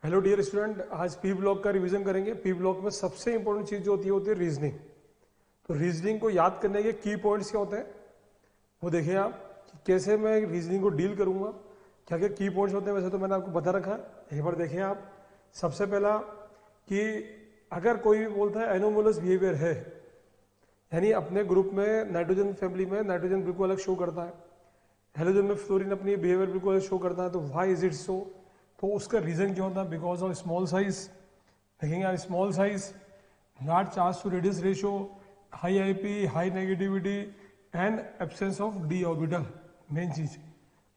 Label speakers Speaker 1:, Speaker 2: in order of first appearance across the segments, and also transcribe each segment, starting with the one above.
Speaker 1: Hello dear student, आज P block का revision करेंगे। पी ब्लॉक में सबसे इंपॉर्टेंट चीज जो होती है रीजनिंग। तो रीजनिंग को याद करने के की पॉइंट्स क्या होते हैं वो देखिए आप कि कैसे मैं रीजनिंग को डील करूंगा, क्या क्या की पॉइंट्स होते हैं। वैसे तो मैंने आपको बता रखा है, एक बार देखिए आप। सबसे पहला कि अगर कोई भी बोलता है एनोमलस बिहेवियर है, यानी अपने ग्रुप में नाइट्रोजन फैमिली में नाइट्रोजन बिल्कुल अलग शो करता है, हेलोजन में फ्लोरीन अपनी बिहेवियर बिल्कुल अलग शो करता है, तो व्हाई इज इट सो? तो उसका रीजन क्या होता है? Because of small size. देखेंगे आप, small size, large charge to radius ratio, high IP, high negativity and absence of D orbital. Main चीज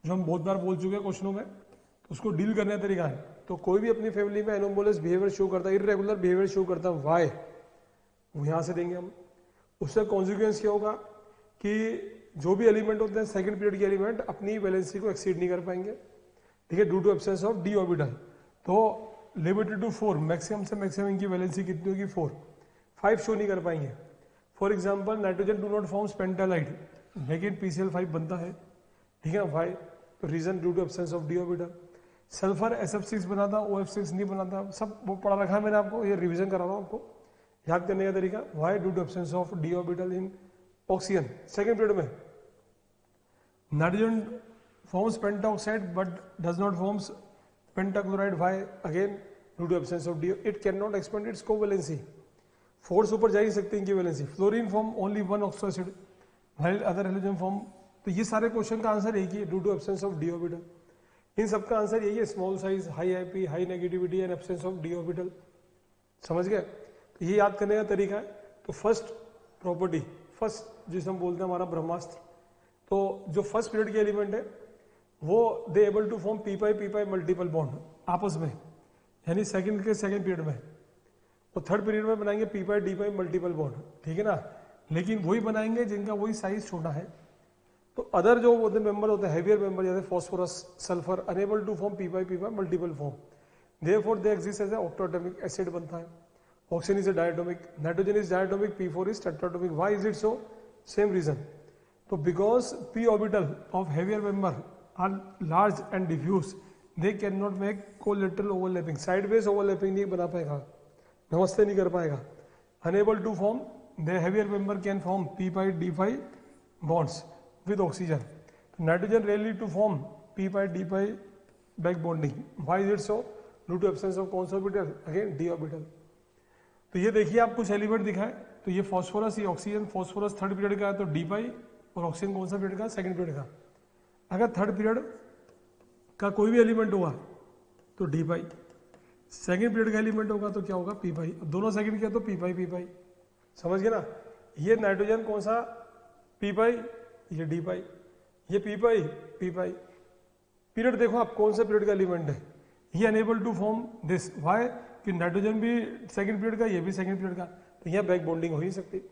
Speaker 1: जो हम बहुत बार बोल चुके हैं क्वेश्चनों में, तो उसको डील करने का तरीका है। तो कोई भी अपनी फैमिली में एनोमोलस बिहेवियर शो करता है, इरेगुलर बिहेवियर शो करता है, वाई, वो यहां से देंगे हम। उससे कॉन्सिक्वेंस क्या होगा कि जो भी एलिमेंट होते हैं सेकंड पीरियड के एलिमेंट अपनी वैलेंसी को एक्सीड नहीं कर पाएंगे, ठीक है, due to absence of D orbital. तो लिमिटेड टू 4, मैक्सिमम से मैक्सिमम इनकी वैलेंसी कितनी होगी? 4। 5 शो नहीं कर पाएंगे। For example nitrogen do not forms pentahalide, लेकिन PCl5 बनता है, ठीक है, वाई? तो reason due to absence of D orbital. Sulphur SF6 बनाता, OF6 नहीं बनाता, सब वो पढ़ा रखा है मैंने आपको, ये रिविजन करा रहा हूँ आपको याद करने का तरीका। Why? Due to absence of D orbital in oxygen. Second period में nitrogen forms pentaoxide but does not forms pentachloride. Why? Again due to absence of DO. It cannot expand its covalency. फोर्स ऊपर जा ही सकती है इनकी valency. Fluorine form only 1 oxo acid, while other halogen form. तो ये सारे क्वेश्चन का आंसर एक ही है, due to absence of D orbital. इन सबका आंसर यही है, small size, high IP, high negativity and absence of D orbital. समझ गए? तो ये याद करने का तरीका है। तो फर्स्ट प्रॉपर्टी, फर्स्ट जिसे हम बोलते हैं हमारा ब्रह्मास्त्र, तो जो फर्स्ट पीरियड के एलिमेंट है वो they able to form P pi multiple bond आपस में, यानी सेकंड के सेकंड पीरियड में। वो थर्ड पीरियड में बनाएंगे पी पाई मल्टीपल बॉन्ड, ठीक है ना, लेकिन वही बनाएंगे जिनका वही साइज छोटा है। तो अदर जो होते मेंबर होते हैं, हैवियर मेंबर, जैसे phosphorus, sulphur, unable to form P pi multiple form, therefore they exist as octatomic acid बनता है। Oxygen is diatomic, nitrogen is diatomic, P4 is tetratomic. Why is it so? Same reason. तो because p orbital of heavier member are large and diffuse, they cannot make collateral overlapping, sideways overlapping नहीं बना पाएगा, नमस्ते नहीं कर पाएगा। unable to form, the heavier member can form p-pi d-pi bonds with oxygen. nitrogen rarely to form p-pi d-pi back bonding. why is it so? due to absence of cons orbital, again d orbital. तो ये देखिए आप कुछ element दिखाए, तो ये phosphorus, ये oxygen, phosphorus third period का है तो d-pi, और ऑक्सीजन कौन सा पीरियड का? सेकंड पीरियड का। अगर थर्ड पीरियड का कोई भी एलिमेंट होगा तो डी पाई, सेकेंड पीरियड का एलिमेंट होगा तो क्या होगा? पी पाई। दोनों सेकेंड के तो पी पाई। समझ गए ना? ये नाइट्रोजन कौन सा? पी पाई, ये डी पाई, ये पी पाई। पीरियड देखो आप कौन सा पीरियड का एलिमेंट है, ये unable to form this. Why? कि नाइट्रोजन भी सेकेंड पीरियड का, ये भी सेकेंड पीरियड का, तो यहाँ बैक बॉन्डिंग हो ही सकती,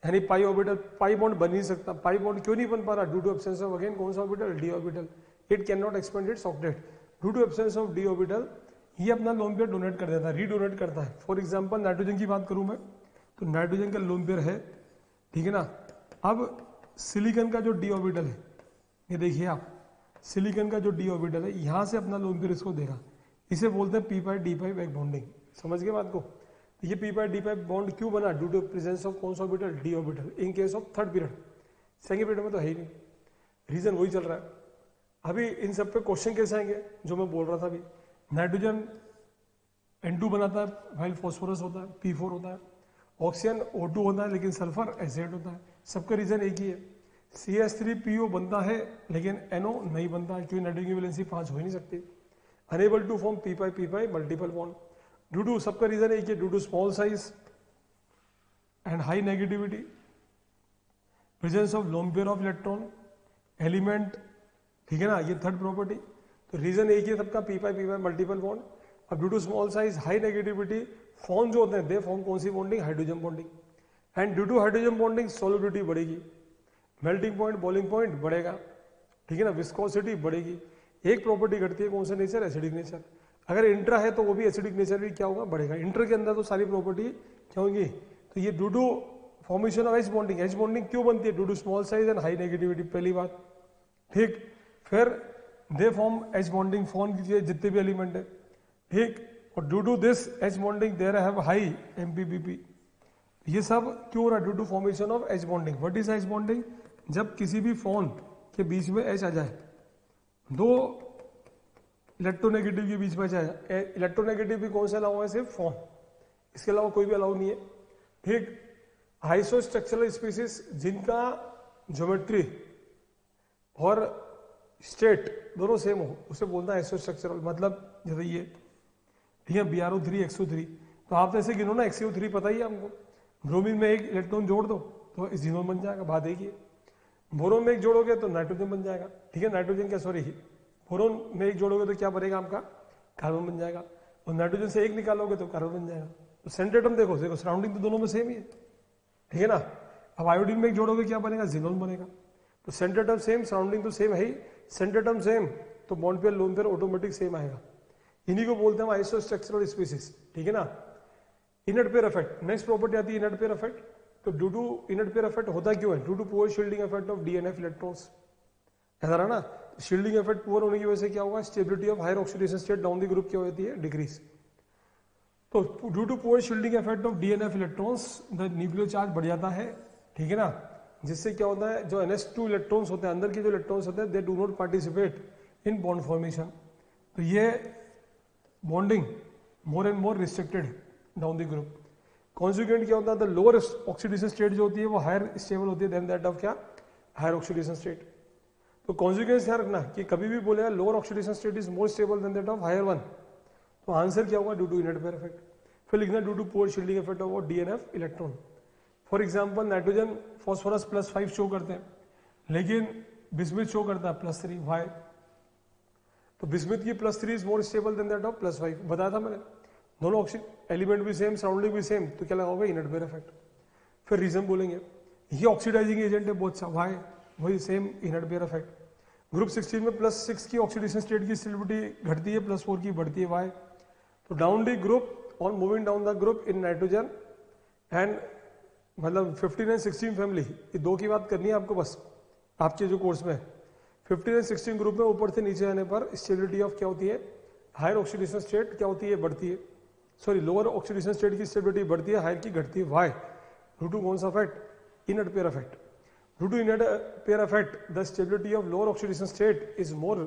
Speaker 1: यानी पाई ऑर्बिटल, पाई बॉन्ड बन नहीं सकता। पाई बॉन्ड क्यों नहीं बन पा रहा? Due to absence of again कौन सा orbital? D orbital. It can not expand its octet due to absence of D orbital. ये अपना लोन पेयर डोनेट कर देता है, रीडोनेट करता है। फॉर एग्जांपल नाइट्रोजन की बात करूं मैं, तो नाइट्रोजन का लोन पेयर है, ठीक है ना। अब सिलिकॉन का जो डी ऑर्बिटल है, ये देखिए आप, सिलिकॉन का जो डी ऑर्बिटल है यहां से अपना लोन पेयर इसको देगा, इसे बोलते हैं पी-पाई डी-पाई बैक बॉन्डिंग। समझ गए बात को? ये पी-पाई डी-पाई बॉन्ड क्यों बना? ड्यू टू प्रेजेंस ऑफ कौन सा orbital? D orbital, in case of third period. Second period में तो है ही नहीं, रीजन वही चल रहा है। अभी इन सब पे क्वेश्चन कैसे आएंगे जो मैं बोल रहा था अभी? नाइट्रोजन N2 बनाता है, व्हाइल फॉस्फोरस होता है, P4 होता है, ऑक्सीजन O2 होता है, लेकिन सल्फर एसिड होता है। सबका रीजन एक ही है, CH3PO बनता है लेकिन NO नहीं बनता है, क्योंकि नाइट्रोजन की वैलेंसी 5 हो ही नहीं सकती। Unable to form p pi multiple bond, due to, सबका रीजन एक ही, due to small size and high negativity, presence of lone pair of electron element, ठीक है ना, ये थर्ड प्रॉपर्टी। तो रीजन एक ही सबका, पी-पाई मल्टीपल बॉन्ड। अब due to small size, high negativity, form जो होते हैं दे फॉर्म कौन सी bonding? Hydrogen bonding. And due to hydrogen bonding solubility बढ़ेगी, मेल्टिंग पॉइंट, बॉइलिंग पॉइंट बढ़ेगा, ठीक है ना, विस्कोसिटी बढ़ेगी। एक प्रॉपर्टी घटती है, कौन सा नेचर? Acidic nature. अगर इंट्रा है तो वो भी एसिडिक नेचर भी क्या होगा? बढ़ेगा। इंटर के अंदर तो सारी प्रॉपर्टी क्या होंगी? तो ये due to formation of H bonding. H bonding क्यों बनती है? Due to small size and high negativity, पहली बात, ठीक। फिर they form H bonding, form कीजिए जितने भी एलिमेंट है, ठीक। और due to this H bonding there have high M P P P. ये सब क्यों हो रहा है? Due to formation of H bonding. What is H bonding? जब किसी भी फॉर्म के बीच में एच आ जाए, दो इलेक्ट्रोनेगेटिव के बीच में जाए, इलेक्ट्रोनेगेटिव भी कौन सा अलाउ है? सिर्फ फॉर्म, इसके अलावा कोई भी अलाउ नहीं है। ठीक, आइसोस्ट्रक्चरल स्पीसीज जिनका ज्योमेट्री और स्टेट दोनों सेम हो, उसे बोलता है आइसोस्ट्रक्चरल। मतलब जैसे ये ठीक है, BrO3 XO3, तो आप ऐसे गिनो ना, XO3 पता ही है हमको। ब्रोमीन में एक इलेक्ट्रॉन जोड़ दो तो जीनोन बन जाएगा, बात एक ही। बोरोन में एक जोड़ोगे तो नाइट्रोजन बन जाएगा। ठीक है, नाइट्रोजन क्या, सॉरी, बोरोन में एक जोड़ोगे तो क्या बनेगा आपका? कार्बन बन जाएगा। और नाइट्रोजन से एक निकालोगे तो कार्बन बन जाएगा। तो सेंट्रेटम देखो, देखो सराउंडिंग तो दोनों में सेम ही है, ठीक है ना। अब आयोडीन में एक जोड़ोगे क्या बनेगा? जीनोन बनेगा। तो सेंट्रेटम सेम, सराउंडिंग तो सेम है ही। सेंट्रेटम सेम तो bond pair lone pair automatic same आएगा। इन्हीं को बोलते हैं आइसोस्ट्रक्चरल स्पीसीज, ठीक है ना। Inert pair effect, next property आती है इनर्ट पेयर इफेक्ट। तो due to inert pair effect होता क्यों है? Due to poor shielding effect of DNF electrons, ऐसा रहा ना। शील्डिंग इफेक्ट पुअर होने की वजह से क्या होगा? Stability of higher oxidation state down the group क्या होती है? डिक्रीज। तो due to poor shielding effect of DNF electrons the nuclear charge बढ़ जाता है, ठीक है ना। जिससे क्या होता है? जो NH2 इलेक्ट्रॉन्स होते हैं, अंदर के जो इलेक्ट्रॉन्स होते हैं, they do not participate in bond formation. तो ये bonding more and more restricted down the group. Consequent क्या होता है? द लोअर ऑक्सीडेशन स्टेट जो होती है वो हायर स्टेबल होती है देन दैट ऑफ क्या? Higher oxidation state. तो कॉन्सिक्वेंस ध्यान रखना कि कभी भी बोलेगा lower oxidation state is more stable than that of higher one, तो आंसर क्या होगा? Due to inert pair effect. फिर लिखना due to poor shielding effect of DNF electron. For example nitrogen phosphorus +5 show करते हैं, लेकिन बिस्मिथ शो करता है +3। वाई? तो बिस्मिथ की +3 is more stable than that of +5, बताया था मैंने। दोनों एलिमेंट भी सेम, सराउंडिंग भी सेम, तो क्या लगाओगे? Inert pair effect. फिर रीजन बोलेंगे, ये ऑक्सीडाइजिंग एजेंट है बहुत सा, वाई? वही same inert pair effect. Group 16 में +6 की ऑक्सीडेशन स्टेट की स्टेबिलिटी घटती है, +4 की बढ़ती है, वाई? तो down the group on moving down the group in nitrogen and मतलब 15 एंड 16 फैमिली, ये दो की बात करनी है आपको बस आपके जो कोर्स में। 15 एंड 16 ग्रुप में ऊपर से नीचे आने पर स्टेबिलिटी ऑफ क्या होती है? हायर ऑक्सीडेशन स्टेट क्या होती है? बढ़ती है। सॉरी, लोअर ऑक्सीडेशन स्टेट की स्टेबिलिटी बढ़ती है, हायर की घटती है, वाई? ड्यू टू कौन सा effect? Inert pair effect. Due to inert pair effect the stability of lower oxidation state is more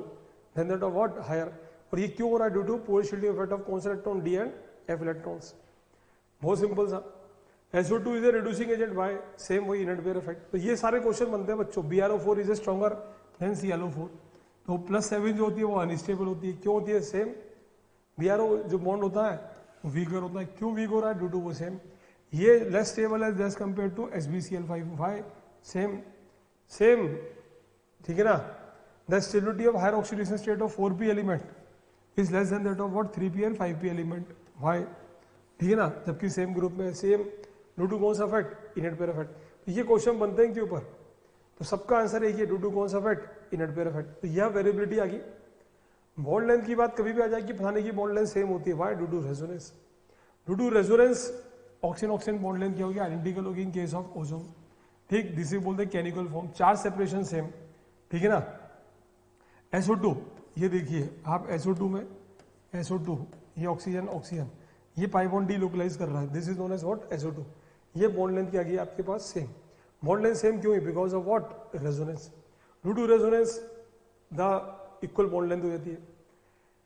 Speaker 1: than that of what? Higher. और ये क्यों हो रहा है? Due to poor shielding effect of कौन सा electron? D and F electrons. बहुत simple सा। SO2 is a reducing agent, why? Same वही इनर्ट पेयर इफेक्ट। तो ये सारे क्वेश्चन बनते हैं बच्चों। BrO4 is a stronger than ClO4। तो +7 जो होती है वो अनस्टेबल होती है, क्यों होती है? सेम। BrO जो बॉन्ड होता है वीकर होता है, क्यों वीक हो रहा है? ड्यू टू वो सेम। ये लेस स्टेबल है as compare to SbCl5, why? Same same, ठीक है ना। The stability of higher oxidation state of 4p element is less than that of what? 3p and 5p element, why? ठीक है ना, जबकि सेम ग्रुप में same. Due to कौन सा इफेक्ट? Inert pair effect. तो ये क्वेश्चन बनते हैं के ऊपर, तो सबका आंसर एक ही है, ड्यू टू कौन सा इफेक्ट? Inert pair effect. तो यह वेरिएबिलिटी आ गई। बॉन्ड लेंथ की बात कभी भी आ जाएगी, फलाने की बॉन्ड लेंथ सेम होती है, why? Due to resonance. Due to resonance oxygen oxygen bond length क्या होगी? आइडेंटिकल होगी इन केस ऑफ ओजोन। ठीक, जिसे बोलते हैं chemical form, charge separation same, ठीक है ना। SO2, ये देखिए आप SO2 में SO2, ये ऑक्सीजन ऑक्सीजन, ये पाई बॉन्ड डीलोकलाइज कर रहा है, this is known as what? SO2। ये बॉन्ड लेंथ क्या गई आपके पास? सेम। बॉन्ड लेंथ सेम क्यों है? Because of what? Resonance. Due to resonance the equal bond length हो जाती है।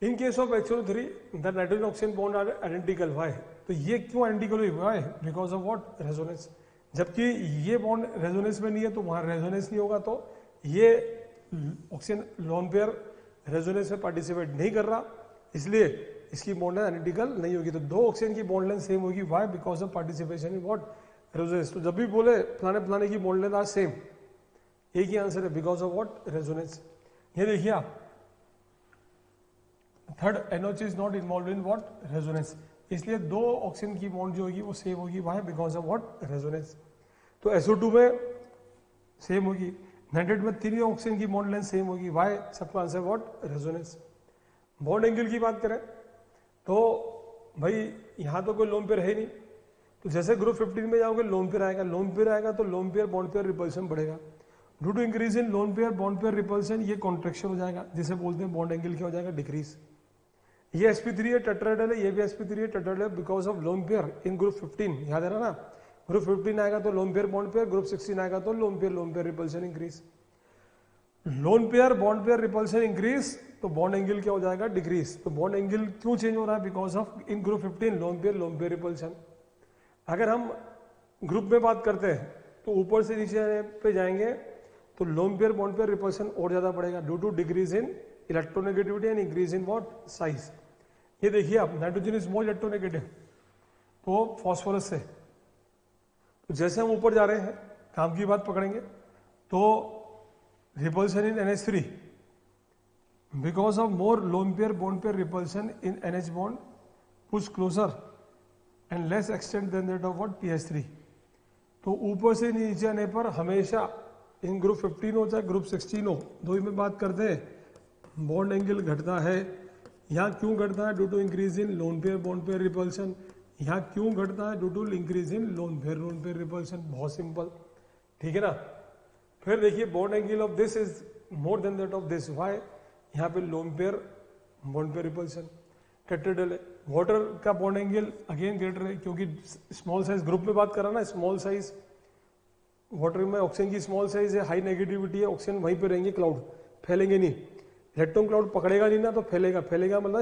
Speaker 1: In case of HO3 the nitrogen oxygen bond are identical, why? तो ये क्यों आइडेंटिकल हुई? Why? Because of what? Resonance. जबकि ये बॉन्ड रेजोनेंस में नहीं है, तो वहां रेजोनेंस नहीं होगा, तो ये ऑक्सीजन लोन पेयर रेजोनेंस में पार्टिसिपेट नहीं कर रहा, इसलिए इसकी बॉन्ड लेंथ आइडेंटिकल नहीं होगी। तो दो ऑक्सीजन की बॉन्ड लेंथ सेम होगी, why? Because of participation in what? Resonance. तो जब भी बोले फलाने फलाने की बॉन्ड लेंथ आज सेम, एक ही आंसर है, बिकॉज ऑफ व्हाट? रेजोनेंस। ये देखिए आप, third NOH is not involve in what? Resonance. इसलिए दो ऑक्सीजन की बॉन्ड जो होगी वो सेम होगी, why? Because of what? Resonance. तो SO2 में सेम होगी, नाइट्रेट में 3 ऑक्सीजन की बॉन्ड लेंथ सेम होगी, वाई? सबका answer what? Resonance. Bond angle की बात करें तो भाई यहां तो कोई लोन पेयर है नहीं, तो जैसे ग्रुप 15 में जाओगे लोन पेयर आएगा, लोन पेयर आएगा तो lone pair bond pair repulsion बढ़ेगा। Due to increase in lone pair bond pair repulsion, ये कॉन्ट्रेक्शन हो जाएगा, जिसे बोलते हैं बॉन्ड एंगल क्या हो जाएगा? डिक्रीज। ये sp3 है टेट्राहेड्रल है, ये भी sp3 है टेट्राहेड्रल है because of lone pair in group 15, याद है ना। ग्रुप 15 आएगा तो lone pair bond pair, group 16 आएगा तो lone pair repulsion increase. Loan pair bond pair repulsion increase तो बॉन्ड एंगल क्या हो जाएगा, डिक्रीज। तो बॉन्ड एंगल क्यों चेंज हो रहा है, because of in group 15 loan pair repulsion. अगर हम ग्रुप में बात करते हैं तो ऊपर से नीचे पे जाएंगे तो lone pair bond pair repulsion और ज्यादा बढ़ेगा due to decrease in electronegativity and increase in what size. ये देखिए आप, नाइट्रोजन इज मोर इलेक्ट्रोनेगेटिव तो फॉस्फोरस से, तो जैसे हम ऊपर जा रहे हैं काम की बात पकड़ेंगे तो repulsion in NH3 because of more lone pair bond pair repulsion in NH bond push closer and less extend than that of what PH3। तो ऊपर से नीचे आने पर हमेशा इन ग्रुप 15 हो चाहे ग्रुप 16 हो, दो ही में बात करते हैं बॉन्ड एंगल घटता है। यहाँ क्यों घटता है, due to increase in lone pair bond pair repulsion. यहाँ क्यों घटता है, due to increase in lone pair repulsion. बहुत सिंपल, ठीक है ना। फिर देखिए bond angle of this is more than that of this, why, यहाँ पे lone pair bond pair repulsion. Tetrahedral है, वाटर का बॉन्ड एंगल अगेन ग्रेटर है क्योंकि स्मॉल साइज ग्रुप में बात करा ना, स्मॉल साइज वाटर में ऑक्सीजन की स्मॉल साइज है, हाई नेगेटिविटी है, ऑक्सीजन वहीं पे रहेंगे, क्लाउड फैलेंगे नहीं। इलेक्ट्रॉन क्लाउड पकड़ेगा नहीं ना तो फैलेगा मतलब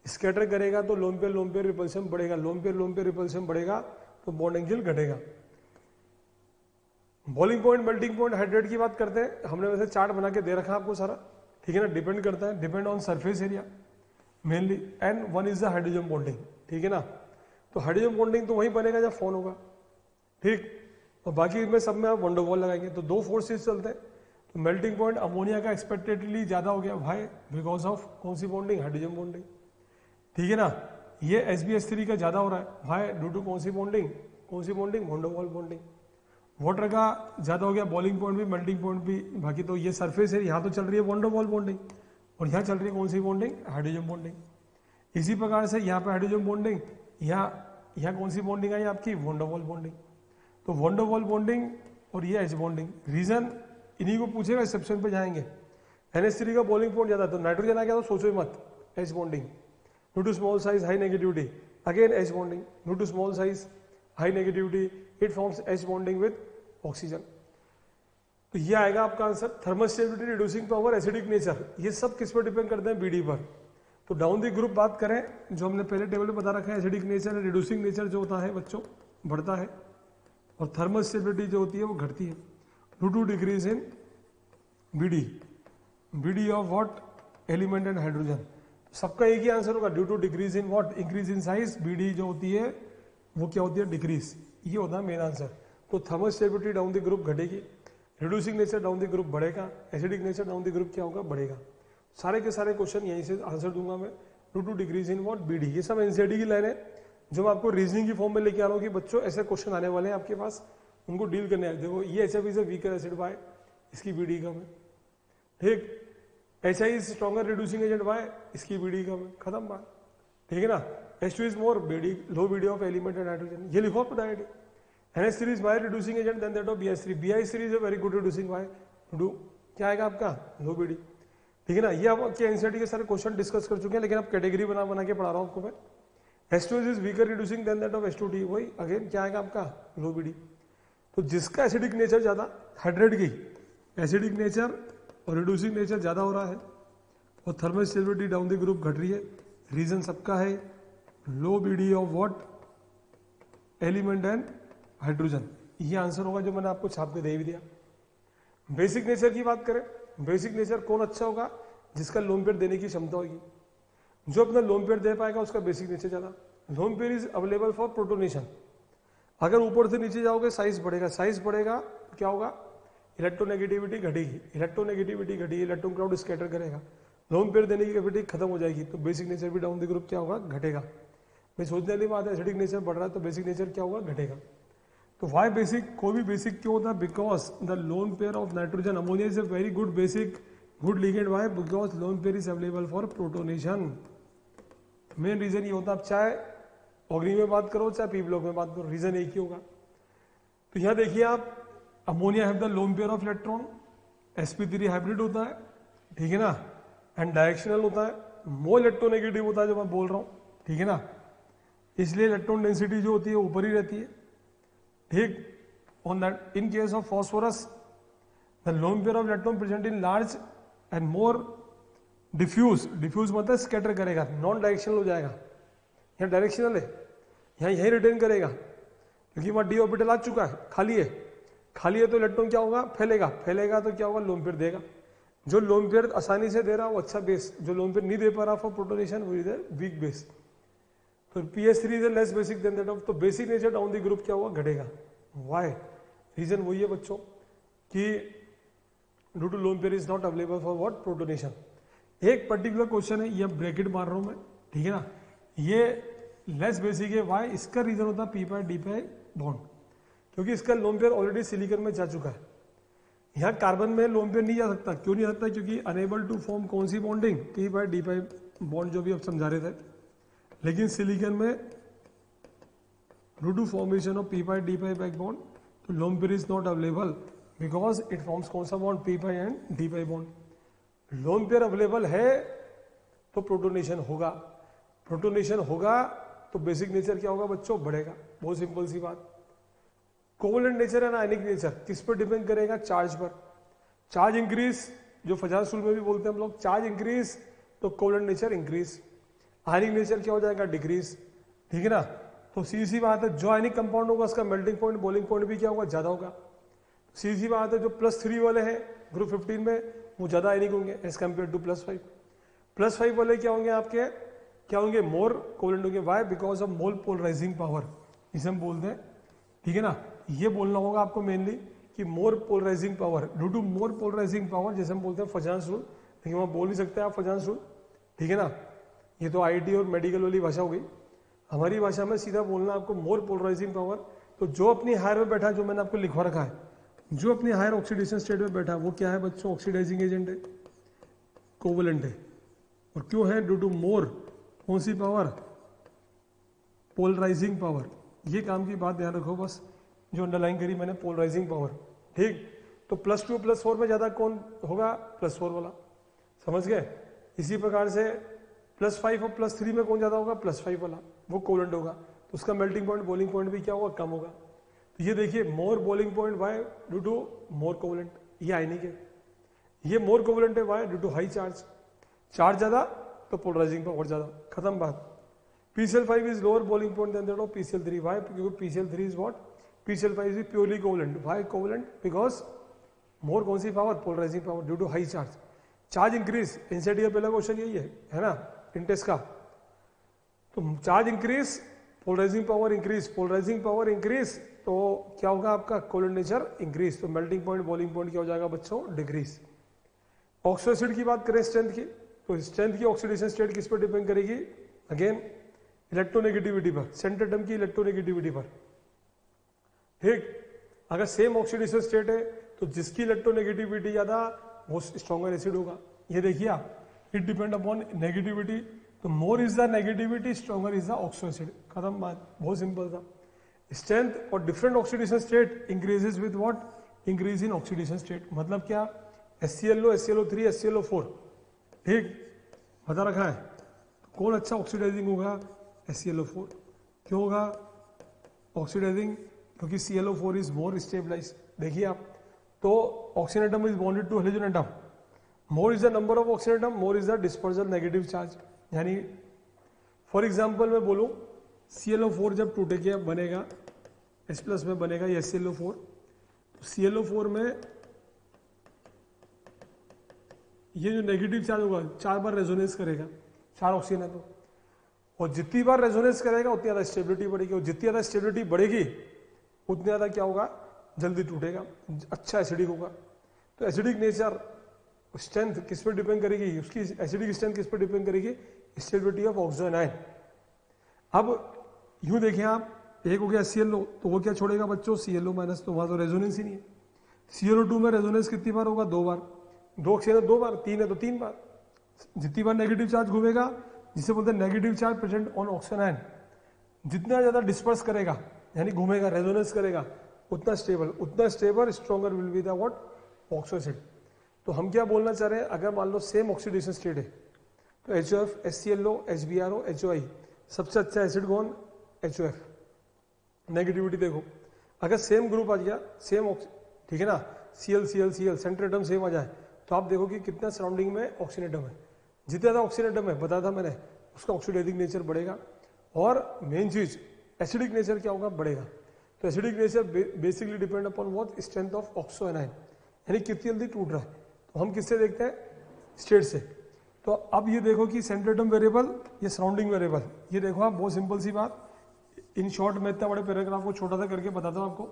Speaker 1: स्कैटर करेगा तो लोन पेयर रिपल्शन बढ़ेगा, लोन पेयर रिपल्शन बढ़ेगा तो बॉन्ड एंगल घटेगा। Boiling point, melting point, hydrate की बात करते हैं, हमने वैसे चार्ट बना के दे रखा है आपको सारा, ठीक है ना। डिपेंड करता है, depend on surface area mainly, and one is the hydrogen bonding, ठीक है ना। तो हाइड्रोजन बॉन्डिंग तो वहीं बनेगा जब फोन होगा, ठीक। और बाकी में सब में आप वंडर वॉल लगाएंगे तो दो फोर्सेस चलते हैं। तो मेल्टिंग पॉइंट अमोनिया का एक्सपेक्टेडली ज्यादा हो गया, भाई बिकॉज ऑफ कौन सी बॉन्डिंग, हाइड्रोजन बॉन्डिंग, ठीक है ना। ये SbH3 का ज्यादा हो रहा है, भाई ड्यू टू कौन सी bonding, van der Waals bonding. Water का ज्यादा हो गया, बॉइलिंग पॉइंट भी मेल्टिंग पॉइंट भी। बाकी तो ये सरफेस है, यहाँ तो चल रही है वंडर वॉल बॉन्डिंग और यहाँ चल रही है कौन सी बॉन्डिंग, हाइड्रोजन बॉन्डिंग। इसी प्रकार से यहाँ पे हाइड्रोजन बॉन्डिंग, यहाँ कौन सी बॉन्डिंग आई आपकी, वंडर वॉल बॉन्डिंग। तो वंडर वॉल बॉन्डिंग और ये H बॉन्डिंग, रीजन इन्हीं को पूछेगा, एक्सेप्शन पे जाएंगे। NH3 का बॉइलिंग पॉइंट ज्यादा, तो नाइट्रोजन आ गया तो सोचो मत, H bonding due to small size high negativity, again H bonding due to small size high negativity, it forms H bonding with oxygen. तो ये आएगा आपका answer. Thermal stability, reducing power, acidic nature, ये सब किस पर डिपेंड करते हैं, BD पर। तो डाउन द ग्रुप बात करें, जो हमने पहले टेबल में बता रखा है, एसिडिक नेचर, रिड्यूसिंग नेचर जो होता है बच्चों बढ़ता है, और थर्मल स्टेबिलिटी जो होती है वो घटती है due to decrease in BD of what, element and hydrogen. सबका एक ही आंसर होगा, due to decrease in what, increase in size. BD जो होती है वो क्या होती है, डिक्रीज, ये होता है मेन आंसर। तो thermal stability down the group घटेगी, reducing nature down the group बढ़ेगा, acidic nature down the group क्या होगा, बढ़ेगा। सारे के सारे क्वेश्चन यहीं से आंसर दूंगा मैं, due to decrease in what, BD। ये सब NCERT की लाइन है जो मैं आपको रीजनिंग की फॉर्म में लेके आ रहा हूँ कि बच्चों ऐसे क्वेश्चन आने वाले हैं आपके पास, उनको डील करने हैं। देखो ये HF is a weaker acid, by इसकी BD कम है, ठीक। HI is stronger reducing agent, by इसकी BD कम है, खत्म बात, ठीक है ना। H2 is more BD, low BD of element and hydrogen, ये लिखो आपको direct. NH3 is by reducing agent than that of BH3, BH3 is a very good reducing, बाय डू क्या आएगा आपका, लो BD, ठीक है ना। ये आप आपके NCERT के सारे क्वेश्चन डिस्कस कर चुके हैं, लेकिन अब कैटेगरी बना के पढ़ा रहा हूँ आपको मैं। H2 is weaker reducing than that of H2T, वही अगेन क्या आएगा आपका, लो BD। तो जिसका एसिडिक नेचर ज्यादा, हाइड्रेट की एसिडिक नेचर और रिड्यूसिंग नेचर ज्यादा हो रहा है और thermal stability down the group घट रही है, रीजन सबका है लो BD of what, element and hydrogen. ये आंसर होगा जो मैंने आपको छाप के दे भी दिया। बेसिक नेचर की बात करें, बेसिक नेचर कौन अच्छा होगा, जिसका लोन पेयर देने की क्षमता होगी, जो अपना लोन पेयर दे पाएगा उसका बेसिक नेचर ज्यादा। Loan pair is available for protonation. अगर ऊपर से नीचे जाओगे साइज बढ़ेगा, साइज बढ़ेगा क्या होगा, इलेक्ट्रोनेगेटिविटी घटेगी, इलेक्ट्रोनेगेटिविटी घटेगी, इलेक्ट्रॉन क्लाउड स्कैटर करेगा, लोन पेयर देने की कैपेसिटी खत्म हो जाएगी, तो बेसिक नेचर भी डाउन द ग्रुप क्या होगा, घटेगा। मैं सोचने वाली बात है, एसिडिक नेचर बढ़ रहा है तो बेसिक नेचर क्या होगा, घटेगा। तो वाई बेसिक, कोई भी बेसिक क्यों होता है, because the lone pair of nitrogen ammonia is a very good basic, good ligand, why because lone pair is available for protonation. Main reason ये होता है, आप चाहे ऑर्गेनिक में बात करो चाहे पी ब्लॉक में बात करो, रीजन एक ही होगा। तो यहां देखिए आप, ammonia have the lone pair of electron, sp3 hybrid होता है, ठीक है ना, एंड डायरेक्शनल होता है, मोर इलेक्ट्रोनेगेटिव होता है जो मैं बोल रहा हूं, ठीक है ना, इसलिए इलेक्ट्रॉन डेंसिटी जो होती है ऊपर ही रहती है, ठीक। On that in case of phosphorus the lone pair of electron present in large and more diffuse, diffuse मतलब स्कैटर करेगा, नॉन डायरेक्शनल हो जाएगा, यहाँ डायरेक्शनल है, यहाँ यही रिटेन करेगा क्योंकि वहां डी ऑर्बिटल आ चुका है, खाली है, खाली है तो इलेक्ट्रॉन क्या होगा, फैलेगा, फैलेगा तो क्या होगा, लोन पेयर देगा। जो लोन पेयर आसानी से दे रहा वो अच्छा बेस, जो लोन पेयर नहीं दे पा रहा फॉर प्रोटोनेशन वो इज वीक बेस। तो PS3 is less basic than that of, तो basic nature down the group क्या होगा, घटेगा। व्हाई, रीजन वही है बच्चों कि due to lone pair is not available for what, protonation. एक पर्टिकुलर क्वेश्चन है, ये ब्रैकेट मार रहा हूं मैं, ठीक है ना, ये लेस बेसिक है, व्हाई, इसका रीजन होता है p/d बॉन्ड, क्योंकि इसका लोन पेयर ऑलरेडी सिलिकॉन में जा चुका है। यहाँ कार्बन में लोन पेयर नहीं जा सकता, क्यों नहीं जा सकता, क्योंकि अनेबल टू फॉर्म कौन सी बॉन्डिंग, p/d बॉन्ड जो भी आप समझा रहे थे, लेकिन सिलिकॉन में due to formation of p/d back bond तो lone pair is not available because it forms कौन सा bond, p and d bond. Lone pair available है तो प्रोटोनेशन होगा, प्रोटोनेशन होगा तो बेसिक नेचर क्या होगा बच्चों, बढ़ेगा, बहुत सिंपल सी बात। कोवलेंट नेचर है ना, आयनिक नेचर किस पर डिपेंड करेगा, चार्ज पर। चार्ज इंक्रीज, जो फजाज रूल में भी बोलते हैं हम लोग, चार्ज इंक्रीज तो कोवलेंट नेचर इंक्रीज, आयनिक नेचर क्या हो जाएगा, डिक्रीज, ठीक है ना। तो सीधी बात है, जो आयनिक कंपाउंड होगा उसका मेल्टिंग पॉइंट, बॉइलिंग पॉइंट भी क्या होगा, ज्यादा होगा। सीधी बात है, जो +3 वाले हैं ग्रुप 15 में वो ज्यादा आयनिक होंगे एज कम्पेयर टू +5। +5 वाले क्या होंगे आपके, क्या होंगे, मोर कोवलेंट होंगे। Why, because of more polarising power, इसे हम बोलते हैं, ठीक है ना। ये बोलना होगा आपको मेनली कि more polarising power, due to more polarising power, जैसे हम बोलते हैं फजांस रूल, लेकिन वहां बोल नहीं सकते आप फजांस रूल, ठीक है ना। ये तो आईटी और मेडिकल वाली भाषा हो गई, हमारी भाषा में सीधा बोलना आपको मोर पोलराइजिंग पावर। तो जो अपनी हायर में बैठा, जो मैंने आपको लिखवा रखा है, जो अपनी हायर ऑक्सीडेशन स्टेट में बैठा वो क्या है बच्चों, ऑक्सीडाइजिंग एजेंट है, कोवलेंट है। और क्यों है, ड्यू टू मोर कौन सी पावर, पोलराइजिंग पावर। ये काम की बात ध्यान रखो बस, जो अंडरलाइन करी मैंने, पोलराइजिंग पावर, ठीक। तो +2 +4 में ज्यादा कौन होगा, +4 वाला, समझ गए। इसी प्रकार से +5 और +3 में कौन ज्यादा होगा, +5 वाला, वो कोवलेंट होगा, तो उसका मेल्टिंग पॉइंट, बॉइलिंग पॉइंट भी क्या होगा, कम होगा। तो ये देखिए, more boiling point why, due to more covalent, ये आयनिक है। ये मोर कोवलेंट है why, due to high charge, charge ज्यादा तो पोलराइजिंग पावर ज्यादा, खत्म बात। PCl5 is lower boiling point than that of PCl3, why, क्योंकि PCl3 is what, PCl5 is purely covalent. Why covalent, because more कौन सी power, polarising power, due to high charge. Charge increase, NCERT का पहला क्वेश्चन यही है ना, इंटेस्ट का। तो charge increase, polarising power increase, polarising power increase तो क्या होगा आपका, कोवलेंट नेचर इंक्रीज, तो मेल्टिंग पॉइंट, बॉइलिंग पॉइंट क्या हो जाएगा बच्चों, डिक्रीज। ऑक्सो एसिड की बात करें स्ट्रेंथ की, तो स्ट्रेंथ की ऑक्सीडेशन स्टेट किस पर डिपेंड करेगी, अगेन इलेक्ट्रोनेगेटिविटी पर, सेंटर एटम की इलेक्ट्रोनेगेटिविटी पर, ठीक। अगर सेम ऑक्सीडेशन स्टेट है तो जिसकी इलेक्ट्रोनेगेटिविटी ज्यादा वो स्ट्रॉन्गर एसिड होगा। ये देखिए आप, इट डिपेंड अपॉन नेगेटिविटी, तो मोर is the negativity, stronger is the oxo acid, खत्म बात, बहुत सिंपल था। स्ट्रेंथ और different oxidation state increases with what, increase in oxidation state, मतलब क्या, HCl, HCl3, HCl4, ठीक, पता रखा है। कौन अच्छा ऑक्सीडाइजिंग होगा, HCl4, क्यों होगा ऑक्सीडाइजिंग, क्योंकि ClO4 इज मोर स्टेबलाइज। देखिए आप, तो oxygen atom is bonded to halogen atom, more is the number of oxygen atom, more is the dispersal negative charge. यानी फॉर एग्जांपल मैं बोलूं, ClO4 जब टूटे के बनेगा, H+ में बनेगा ये ClO4, तो ClO4 में ये जो नेगेटिव चार्ज होगा 4 बार रेजोनेंस करेगा, 4 ऑक्सीजन है तो, और जितनी बार रेजोनेंस करेगा उतनी ज्यादा स्टेबिलिटी बढ़ेगी, और जितनी ज्यादा स्टेबिलिटी बढ़ेगी उतनी ज्यादा क्या होगा, जल्दी टूटेगा, अच्छा एसिडिक होगा। तो एसिडिक नेचर स्ट्रेंथ किस पर डिपेंड करेगी, उसकी एसिडिक स्ट्रेंथ किस पर डिपेंड करेगी, स्टेबिलिटी ऑफ ऑक्सीजन आयन। अब यूं देखें आप, एक हो गया ClO, तो वो क्या छोड़ेगा बच्चों, ClO-, तो वहां तो रेजोनेंस ही नहीं है। ClO2 में रेजोनेंस कितनी बार होगा, 2 बार, 2 ऑक्सीजन 2 बार, 3 है तो 3 बार। जितनी बार नेगेटिव चार्ज घूमेगा, जिसे बोलते हैं negative charge present on oxygen ion, जितना ज्यादा डिस्पर्स करेगा, यानी घूमेगा, रेजोनेंस करेगा, उतना stable stronger will be the what, oxo acid. तो हम क्या बोलना चाह रहे हैं, अगर मान लो सेम ऑक्सीडेशन स्टेट है तो HOF, HClO, HBRO, HOI सबसे अच्छा एसिड कौन? HOF। नेगेटिविटी देखो, अगर सेम ग्रुप आ गया, सेम ठीक है ना, Cl सेंटर एटम सेम आ जाए तो आप देखो कि कितना सराउंडिंग में ऑक्सीजन एटम है। जितना ज़्यादा ऑक्सीजन एटम है, बताया था मैंने, उसका ऑक्सीडाइजिंग नेचर बढ़ेगा। और मेन चीज एसिडिक नेचर क्या होगा? बढ़ेगा। तो acidic nature basically depend upon what? Strength of oxo anion, यानी कितनी जल्दी टूट रहा है। तो हम किससे देखते हैं? स्टेट से। तो अब ये देखो कि सेंटर एटम वेरिएबल, ये सराउंडिंग वेरिएबल, ये देखो आप, बहुत सिंपल सी बात। इन शॉर्ट मैं इतना बड़े पैराग्राफ को छोटा सा करके बताता हूं आपको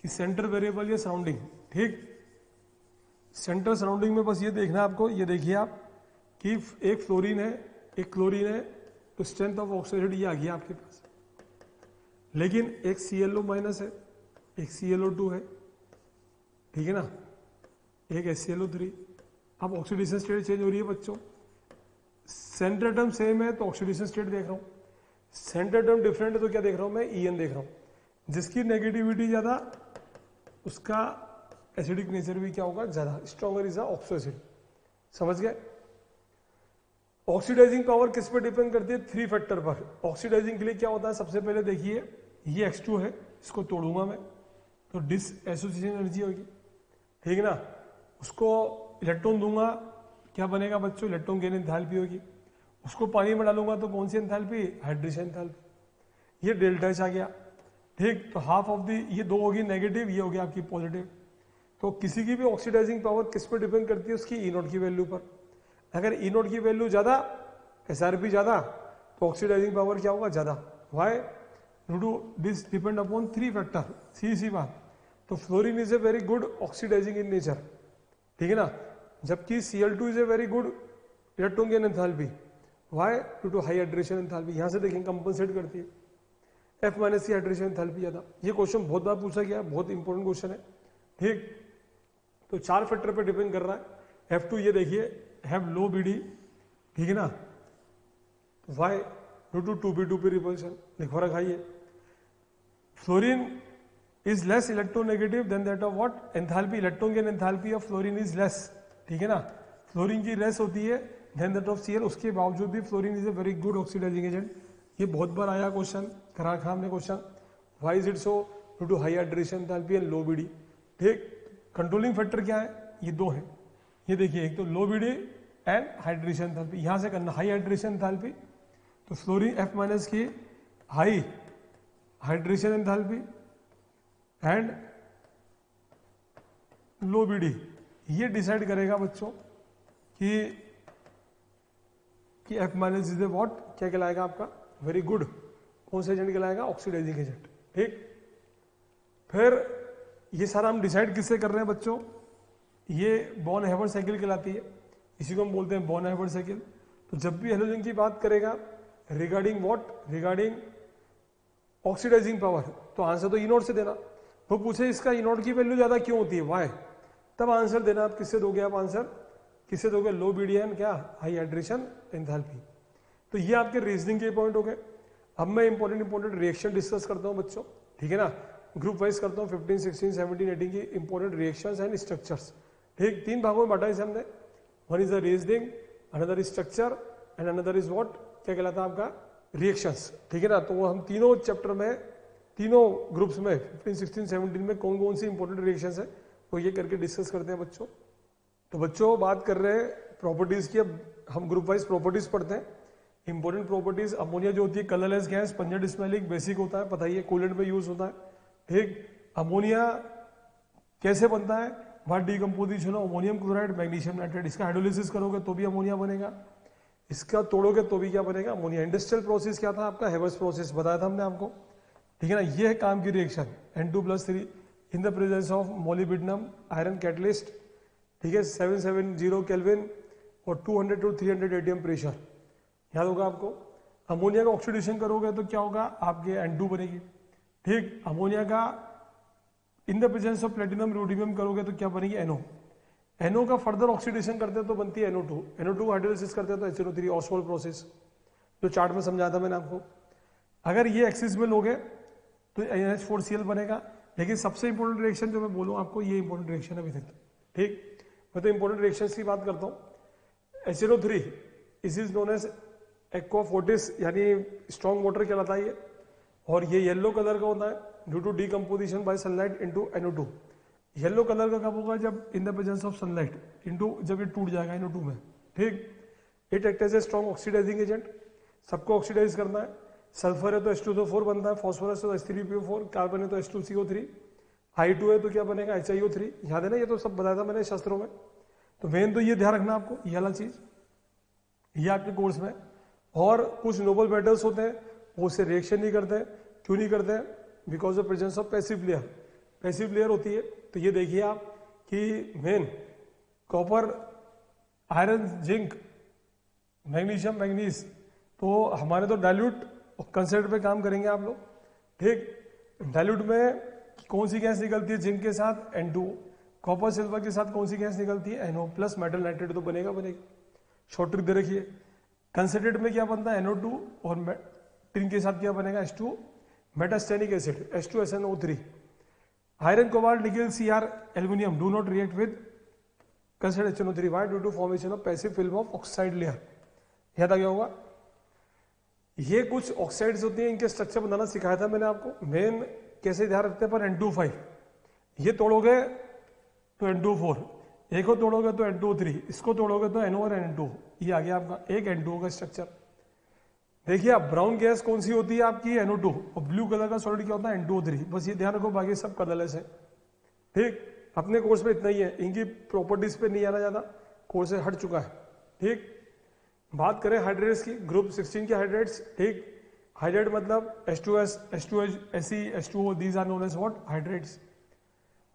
Speaker 1: कि सेंटर वेरिएबल या सराउंडिंग, ठीक। सेंटर सराउंडिंग में बस ये देखना है आपको, ये देखिए आप कि एक फ्लोरीन है, एक क्लोरीन है, तो स्ट्रेंथ ऑफ ऑक्सीजन ये आ गया आपके पास। लेकिन एक ClO माइनस है, एक ClO2 है, ठीक है ना, एक HClO3। अब ऑक्सीडेशन स्टेट चेंज हो रही है बच्चों। सेंटर एटम सेम है तो ऑक्सीडेशन स्टेट देख रहा हूं, सेंटर एटम डिफरेंट है तो क्या देख रहा हूं मैं? EN देख रहा हूं। जिसकी नेगेटिविटी ज्यादा उसका एसिडिक नेचर भी क्या होगा? ज्यादा। Stronger is oxo acid. समझ गए? ऑक्सीडाइजिंग पावर किस पे डिपेंड करती है? 3 फैक्टर पर। ऑक्सीडाइजिंग के लिए क्या होता है? सबसे पहले देखिए, ये X2 है, इसको तोड़ूंगा मैं तो डिस एसोसिएशन एनर्जी होगी, ठीक है ना। उसको इलेक्ट्रॉन दूंगा, क्या बनेगा बच्चों? इलेक्ट्रॉन गेन एंथैल्पी होगी। उसको पानी में डालूंगा तो कौन सी एंथैल्पी? Hydration enthalpy. ये डेल्टा H आ गया, ठीक। तो हाफ ऑफ दी, ये 2 होगी नेगेटिव, ये होगी आपकी पॉजिटिव। तो किसी की भी ऑक्सीडाइजिंग पावर किस पर डिपेंड करती है? उसकी E0 की वैल्यू पर। अगर E0 की वैल्यू ज्यादा, SRP ज्यादा, तो ऑक्सीडाइजिंग पावर क्या होगा? ज्यादा। Why? Due to this depend upon 3 factor. सी बात। तो fluorine is a very good oxidising in nature, ठीक है ना, जबकि Cl2 is a very good electron gain enthalpy. Why? Due to high hydration enthalpy. यहां से देखें कंपनसेट करती है। F- की हाइड्रेशन एंथैल्पी ज्यादा। ये क्वेश्चन बहुत बार पूछा गया, बहुत इंपॉर्टेंट क्वेश्चन है, ठीक। तो 4 फैक्टर पे डिपेंड कर रहा है। F2 ये देखिए, हैव लो BD, ठीक है ना। Why? Due to 2p2p repulsion. लिखवा रखा है। Fluorine is less electronegative than that of what? Enthalpy. Electron gain enthalpy of fluorine is less, ठीक है ना। फ्लोरीन की लेस होती है देन दैट ऑफ Cl। उसके बावजूद भी fluorine is a very good oxidising agent. ये बहुत बार आया क्वेश्चन, करा रखा हमने question. Why is it so? Due to high hydration enthalpy and low BD, ठीक। कंट्रोलिंग फैक्टर क्या है? ये 2 है। ये देखिए, एक तो low BD and hydration enthalpy. यहां से करना हाई हाइड्रेशन एंथैल्पी, तो फ्लोरीन F- की high hydration enthalpy and low BD, ये डिसाइड करेगा बच्चों कि F- इज ए व्हाट? क्या कहलाएगा आपका? Very good. कौन सा एजेंट कहलाएगा? ऑक्सीडाइजिंग एजेंट, ठीक। फिर ये सारा हम डिसाइड किससे कर रहे हैं बच्चों? ये बॉन हेवर्ट साइकिल कहलाती है, इसी को हम बोलते हैं बॉन हेवर्ट साइकिल। तो जब भी हेलोजन की बात करेगा regarding what? Regarding oxidising power, तो आंसर तो E0 से देना। वो पूछे इसका E0 की वैल्यू ज्यादा क्यों होती है? वाई? तब आंसर देना। आप किससे दोगे? आप आंसर किससे दोगे? लो BD एंड क्या? High hydration enthalpy. तो ये आपके रीजनिंग के पॉइंट हो गए। अब मैं इंपॉर्टेंट रिएक्शन डिस्कस करता हूं बच्चों, ठीक है ना। ग्रुप वाइज करता हूं, 15, 16, 17, 18 की इंपॉर्टेंट रिएक्शंस एंड स्ट्रक्चर्स, ठीक। 3 भागों में बांटा इसे हमने। One is the reasoning, another is structure and another is what? क्या कहलाता है आपका? रिएक्शंस, ठीक है ना। तो हम तीनों चैप्टर में, तीनों ग्रुप्स में 15, 16, 17 में कौन कौन सी इंपॉर्टेंट रिएक्शंस है वो ये करके डिस्कस करते हैं बच्चों। तो बच्चों बात कर रहे हैं प्रॉपर्टीज की। अब हम ग्रुप वाइज प्रॉपर्टीज पढ़ते हैं। इंपॉर्टेंट प्रॉपर्टीज, अमोनिया जो होती है colourless gas, pungent smelling, basic होता है, पता ही है, कूलेंट में यूज होता है, ठीक। अमोनिया कैसे बनता है? What decomposition of ammonium chloride, magnesium nitrate. इसका हाइड्रोलिसिस करोगे तो भी अमोनिया बनेगा, इसका तोड़ोगे तो भी क्या बनेगा? अमोनिया। इंडस्ट्रियल प्रोसेस क्या था आपका? हेवर्स प्रोसेस बताया था हमने आपको, ठीक है ना। ये है काम की reaction. N2+3 in the presence of molybdenum iron catalyst, ठीक है, 770 केल्विन और 200 to 300 ATM प्रेशर, याद होगा आपको। अमोनिया का ऑक्सीडेशन करोगे तो क्या होगा? आपके N2 बनेगी, ठीक। अमोनिया का इन the presence of platinum rhodium करोगे तो क्या बनेगी? NO। NO का फर्दर ऑक्सीडेशन करते हैं तो बनती है NO2। NO2 हाइड्रोलिसिस करते हैं तो HNO3, ऑस्वाल्ड प्रोसेस, जो चार्ट में समझाया था मैंने आपको। अगर ये एक्सिस में लोगे तो NH4Cl बनेगा। लेकिन सबसे इंपॉर्टेंट रिएक्शन जो मैं बोलूँ आपको, ये इंपॉर्टेंट रिएक्शन अभी तक, ठीक। मैं तो इंपॉर्टेंट रिएक्शन की बात करता हूँ। HNO3 इस is known as aqua fortis, यानी स्ट्रॉन्ग वाटर कहलाता है ये। और ये येलो कलर का होता है due to decomposition by sunlight into NO2। Yellow colour का कब होगा? जब in the presence of sunlight into, जब ये टूट जाएगा NO2 में, ठीक। It act as a strong oxidising agent, सबको ऑक्सीडाइज करना है। सल्फर है तो H2SO4 बनता है, फॉस्फोरस है तो H3PO4, कार्बन है तो H2CO3, I2 है तो क्या बनेगा? HiO3। याद है ना, ये तो सब बताया था मैंने शास्त्रों में। तो मेन तो ये ध्यान रखना आपको, ये वाला चीज, ये आपके कोर्स में। और कुछ नोबल मेटल्स होते हैं वो उससे रिएक्शन नहीं करते हैं। क्यों नहीं करते हैं? Because of presence of passive layer. Passive layer होती है, तो ये देखिए आप कि main copper, iron, zinc, magnesium, manganese, तो हमारे तो डाइल्यूट कंसेंट पे काम करेंगे आप लोग, ठीक। डाइल्यूट में कौन सी गैस निकलती है? जिंक के साथ N2, कॉपर सिल्वर के साथ कौन सी गैस निकलती है? NO प्लस मेटल नाइट्रेट, तो बनेगा। शॉर्ट ट्रिक दे रखिए। कंसेंट्रेट में क्या बनता है? NO2, और टिन के साथ क्या बनेगा? H2 metastannic acid, H2SNO3। Iron, cobalt, nickel, Cr, aluminium do not react with concentrate HNO3, why? Due to formation of passive film of oxide layer. याद आ गया होगा। ये कुछ ऑक्साइड्स होती हैं, इनके स्ट्रक्चर बनाना सिखाया था मैंने आपको। मेन कैसे ध्यान रखते हैं पर N25, ये तोड़ोगे तो N24, एक को तोड़ोगे तो N23, इसको तोड़ोगे तो NO और N2। ये आ गया आपका एक N2 का स्ट्रक्चर। देखिए आप, ब्राउन गैस कौन सी होती है आपकी? NO2, और ब्लू कलर का सॉलिड क्या होता है? N2O3। बस ये ध्यान रखो, बाकी सब कलरलेस है, ठीक। अपने कोर्स में इतना ही है, इनकी प्रॉपर्टीज पे नहीं आना ज्यादा, कोर्स से हट चुका है, ठीक। बात करें हाइड्रेट्स की, ग्रुप 16 के हाइड्रेट्स, ठीक। हाइड्रेट मतलब H2S, H2H, He, H2O, these are known as what? Hydrates.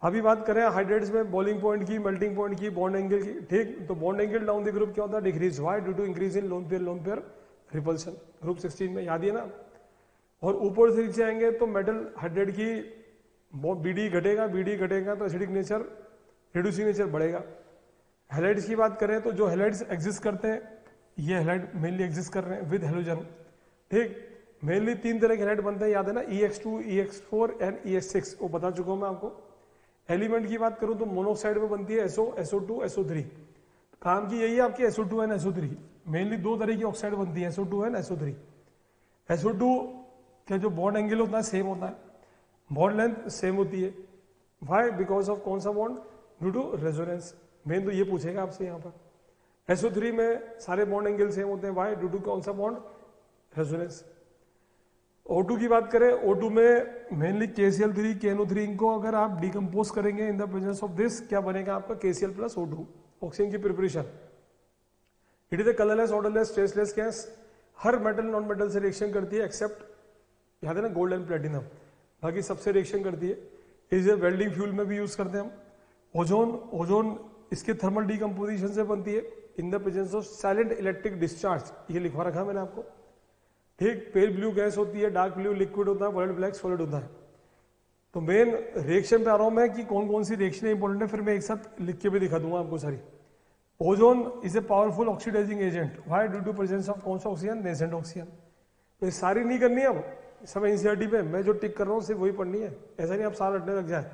Speaker 1: अभी बात करें हाइड्रेट्स में बॉइलिंग पॉइंट की, मेल्टिंग पॉइंट की, बॉन्ड एंगल की, ठीक। तो bond angle down the group क्या होता है? Decrease, why? Due to increase in lone pair repulsion, group 16 में, याद है ना। और ऊपर से नीचे आएंगे तो मेटल हाइड्रेट की BD घटेगा तो एसिडिक नेचर, रिड्यूसिंग नेचर बढ़ेगा। हैलाइड्स की बात करें तो जो हैलाइड्स एग्जिस्ट करते हैं, ये हैलाइड मेनली एग्जिस्ट कर रहे हैं विद हेलोजन, ठीक। मेनली 3 तरह के हैलाइड बनते हैं, याद है ना, EX2, EX4 एंड EX6, वो बता चुका हूं मैं आपको। एलिमेंट की बात करूं तो मोनोऑक्साइड में बनती है SO, SO2, SO3। काम की यही है आपकी SO2 एंड SO3। मेनली 2 तरह की ऑक्साइड बनती है, SO2 एंड SO3। SO2 का जो बॉन्ड एंगल होता है सेम होता है, बॉन्ड लेंथ सेम होती है। व्हाई? बिकॉज ऑफ कौन सा bond? Due to resonance. Main तो ये पूछेगा आपसे यहाँ पर। SO3 में सारे बॉन्ड एंगल सेम होते हैं, व्हाई? ड्यू टू कौन सा बॉन्ड? रेजोनेंस। O2 की बात करें, O2 में मेनली KCl3, KNO3, इनको अगर आप डिकम्पोज करेंगे इन द प्रेजेंस ऑफ दिस, क्या बनेगा आपका? KCl प्लस O2, ऑक्सीजन की preparation. It is A colourless, odourless, tasteless gas. Her metal non metal से रिएक्शन करती है एक्सेप्ट, याद है ना, गोल्ड एंड प्लेटिनम, बाकी सबसे रिएक्शन करती है। इज ए वेल्डिंग फ्यूल में भी यूज करते हैं हम। ओजोन इसके थर्मल डीकम्पोजिशन से बनती है इन the presence of silent electric discharge, ये लिखवा रखा मैंने आपको, ठीक। पेल ब्लू गैस होती है, डार्क ब्लू लिक्विड होता है, वर्ल्ड ब्लैक सॉलिड होता है। तो मेन रिएक्शन पे आ रहा हूं मैं कि कौन कौन सी रिएक्शन इंपॉर्टेंट है, फिर मैं एक साथ लिख के भी दिखा दूंगा आपको सारी। Ozone is a powerful oxidising agent, why? Due to presence of कौन सा ऑक्सीजन? Nascent oxygen. तो ये सारी नहीं करनी है अब समय एनसीईआरटी पे, मैं जो टिक कर रहा हूँ सिर्फ वही पढ़नी है, ऐसा नहीं आप साल रटने लग जाए।